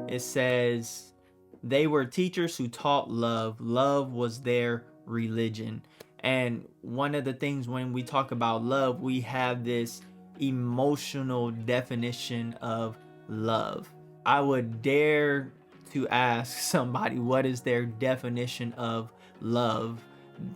It says, they were teachers who taught love. Love was their religion. And one of the things when we talk about love, we have this emotional definition of love. I would dare to ask somebody what is their definition of love.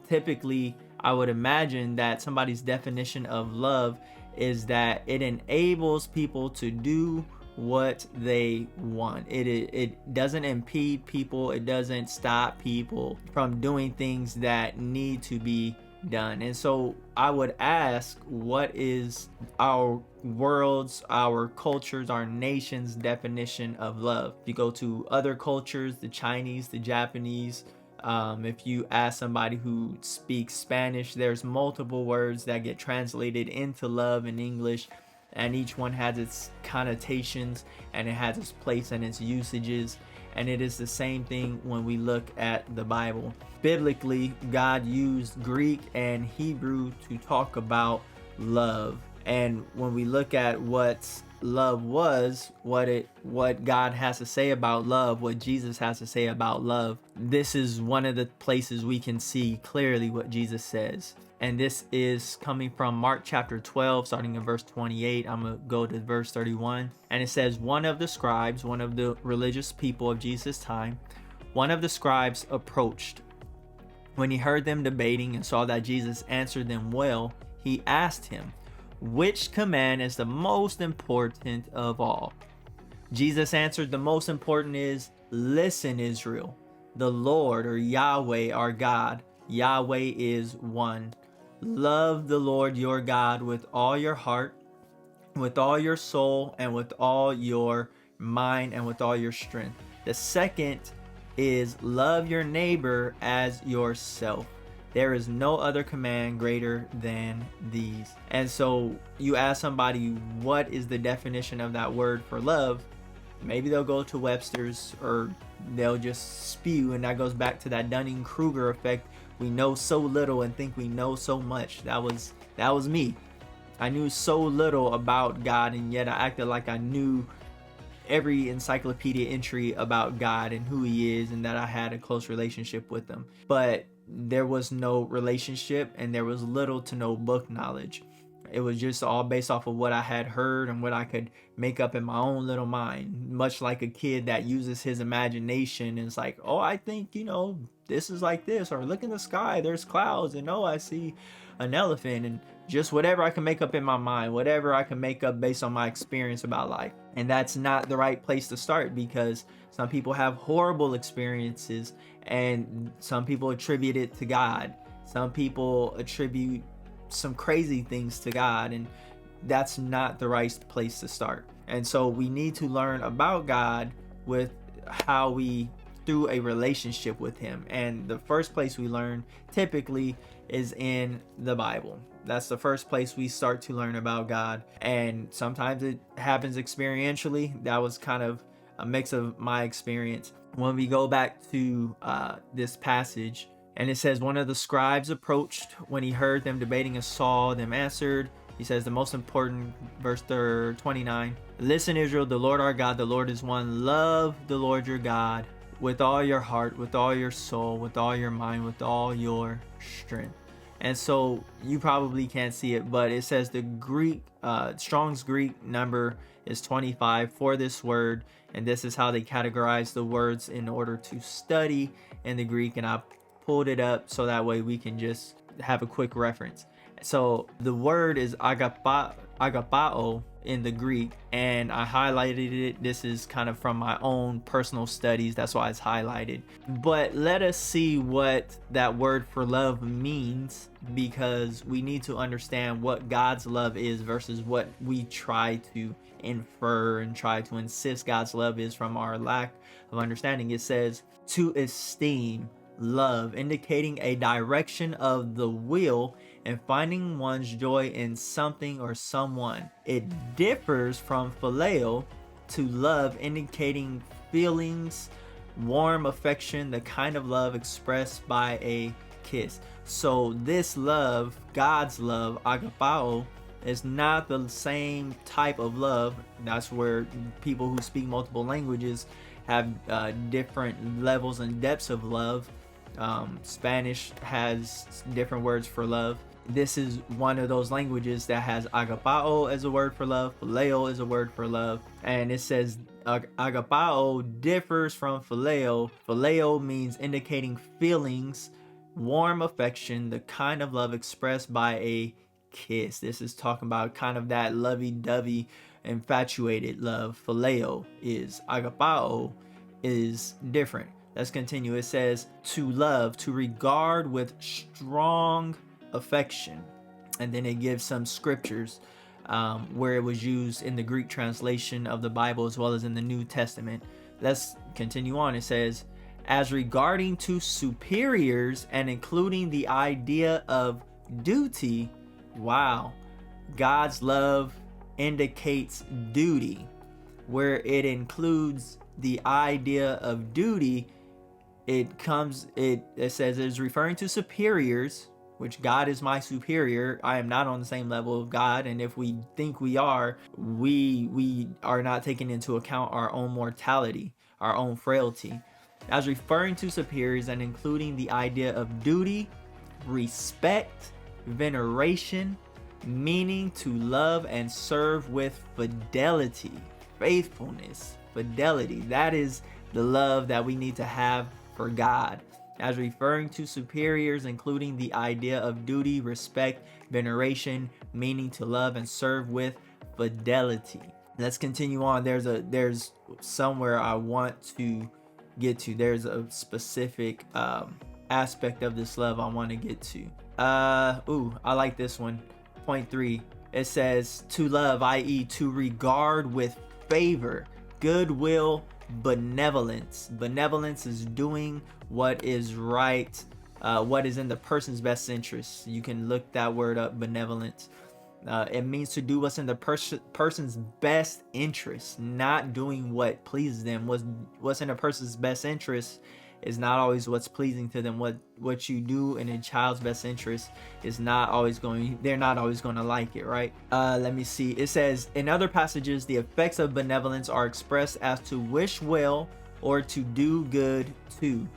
Typically, I would imagine that somebody's definition of love is that it enables people to do what they want. It doesn't impede people. It doesn't stop people from doing things that need to be done. And so I would ask, what is our world's, our culture's, our nation's definition of love? If you go to other cultures, the Chinese, the Japanese, if you ask somebody who speaks Spanish, there's multiple words that get translated into love in English, and each one has its connotations and it has its place and its usages. And it is the same thing when we look at the Bible. Biblically, God used Greek and Hebrew to talk about love. And when we look at what love was, what God has to say about love, what Jesus has to say about love, this is one of the places we can see clearly what Jesus says. And this is coming from Mark chapter 12, starting in verse 28. I'm going to go to verse 31. And it says, one of the scribes, one of the religious people of Jesus' time, one of the scribes approached. When he heard them debating and saw that Jesus answered them well, he asked him, which command is the most important of all? Jesus answered, the most important is, listen, Israel, the Lord, or Yahweh, our God, Yahweh is one. Love the Lord your God with all your heart, with all your soul, and with all your mind, and with all your strength. The second is love your neighbor as yourself. There is no other command greater than these. And so you ask somebody, what is the definition of that word for love? Maybe they'll go to Webster's, or they'll just spew, and that goes back to that Dunning-Kruger effect. We know so little and think we know so much. That was me. I knew so little about God, and yet I acted like I knew every encyclopedia entry about God and who he is, and that I had a close relationship with him. But there was no relationship, and there was little to no book knowledge. It was just all based off of what I had heard and what I could make up in my own little mind, much like a kid that uses his imagination and is like, oh, I think, this is like this, or look in the sky, there's clouds, and oh, I see an elephant, and just whatever I can make up in my mind, whatever I can make up based on my experience about life. And that's not the right place to start, because some people have horrible experiences, and some people attribute it to God. Some people attribute some crazy things to God, and that's not the right place to start. And so we need to learn about God with how we through a relationship with him. And the first place we learn typically is in the Bible. That's the first place we start to learn about God. And sometimes it happens experientially. That was kind of a mix of my experience. When we go back to this passage, and it says, one of the scribes approached. When he heard them debating and saw them answered, he says the most important, verse 29. Listen, Israel, the Lord our God, the Lord is one. Love the Lord your God with all your heart, with all your soul, with all your mind, with all your strength. And so you probably can't see it, but it says the Greek, Strong's Greek number is 25 for this word. And this is how they categorize the words in order to study in the Greek. And I pulled it up so that way we can just have a quick reference. So the word is agapao in the Greek, and I highlighted it. This is kind of from my own personal studies, that's why it's highlighted. But let us see what that word for love means, because we need to understand what God's love is versus what we try to infer and try to insist God's love is from our lack of understanding. It says to esteem, love, indicating a direction of the will and finding one's joy in something or someone. It differs from phileo, to love, indicating feelings, warm affection, the kind of love expressed by a kiss. So this love, God's love, agapao, is not the same type of love. That's where people who speak multiple languages have different levels and depths of love. Spanish has different words for love. This is one of those languages that has agapao as a word for love, phileo is a word for love, and it says agapao differs from phileo. Phileo means indicating feelings, warm affection, the kind of love expressed by a kiss. This is talking about kind of that lovey-dovey, infatuated love. Phileo is. Agapao is different. Let's continue. It says to love, to regard with strong affection. And then it gives some scriptures where it was used in the Greek translation of the Bible as well as in the New Testament. Let's continue on. It says, as regarding to superiors and including the idea of duty. Wow. God's love indicates duty. Where it includes the idea of duty, it says it is referring to superiors, which God is my superior. I am not on the same level of God, and if we think we are not taking into account our own mortality, our own frailty. As referring to superiors and including the idea of duty, respect, veneration, meaning to love and serve with fidelity, faithfulness, fidelity. That is the love that we need to have for God. As referring to superiors, including the idea of duty, respect, veneration, meaning to love and serve with fidelity. Let's continue on. There's somewhere I want to get to. There's a specific aspect of this love I want to get to. I like this one. Point 3. It says to love, i.e. to regard with favor, goodwill, benevolence. Benevolence is doing what is right, what is in the person's best interest. You can look that word up, benevolence. It means to do what's in the person's best interest, not doing what pleases them. What's in a person's best interest is not always what's pleasing to them. What you do in a child's best interest is they're not always going to like it, right? Let me see. It says in other passages, the effects of benevolence are expressed as to wish well or to do good to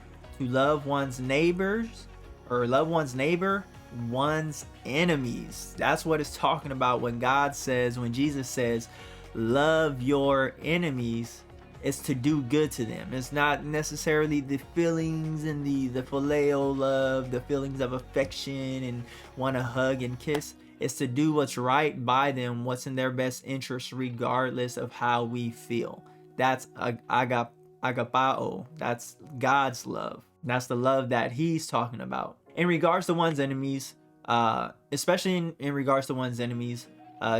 love one's neighbors or love one's neighbor, one's enemies. That's what it's talking about when Jesus says, love your enemies. It's to do good to them. It's not necessarily the feelings and the phileo love, the feelings of affection and want to hug and kiss. It's to do what's right by them, what's in their best interest, regardless of how we feel. That's agapao. That's God's love. That's the love that he's talking about. In regards to one's enemies, especially in regards to one's enemies,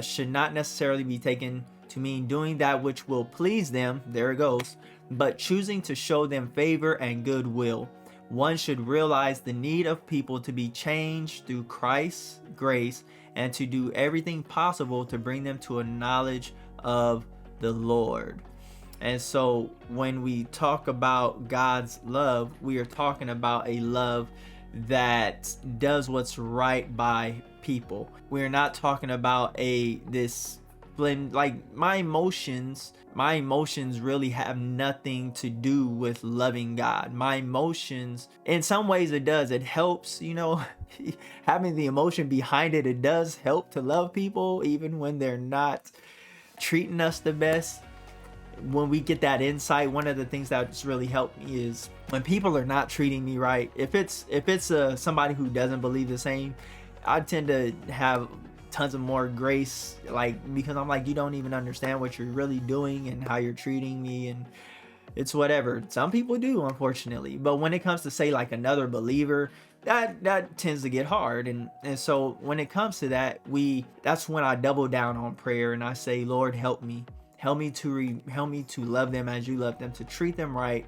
should not necessarily be taken to mean doing that which will please them, there it goes, but choosing to show them favor and goodwill. One should realize the need of people to be changed through Christ's grace and to do everything possible to bring them to a knowledge of the Lord. And so when we talk about God's love, we are talking about a love that does what's right by people. We're not talking about like my emotions really have nothing to do with loving God. My emotions, in some ways it does. It helps, having the emotion behind it. It does help to love people even when they're not treating us the best. When we get that insight, one of the things that's really helped me is when people are not treating me right. If it's somebody who doesn't believe the same, I tend to have tons of more grace, because I'm like, you don't even understand what you're really doing and how you're treating me, and it's whatever. Some people do, unfortunately, but when it comes to say like another believer, that tends to get hard, and so when it comes to that's when I double down on prayer and I say, Lord, help me to love them as you love them, to treat them right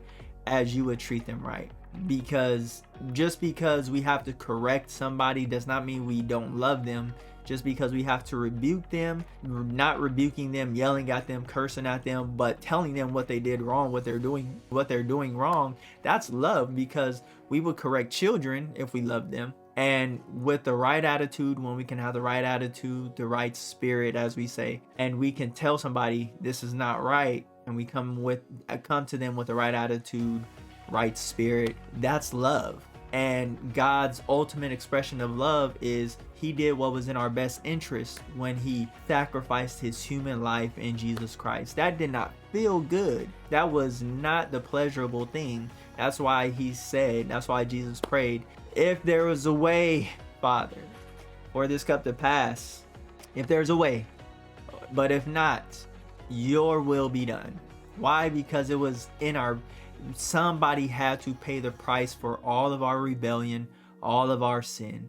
as you would treat them right. Because just because we have to correct somebody does not mean we don't love them. Just because we have to rebuke them, not rebuking them, yelling at them, cursing at them, but telling them what they did wrong, what they're doing wrong, that's love. Because we would correct children if we loved them, and with the right attitude, when we can have the right attitude, the right spirit, as we say, and we can tell somebody this is not right, and we come to them with the right attitude, right spirit. That's love. And God's ultimate expression of love is he did what was in our best interest when he sacrificed his human life in Jesus Christ. That did not feel good. That was not the pleasurable thing. That's why Jesus prayed, if there was a way, Father, for this cup to pass, if there's a way, but if not, your will be done. Why? Because it was somebody had to pay the price for all of our rebellion, all of our sin.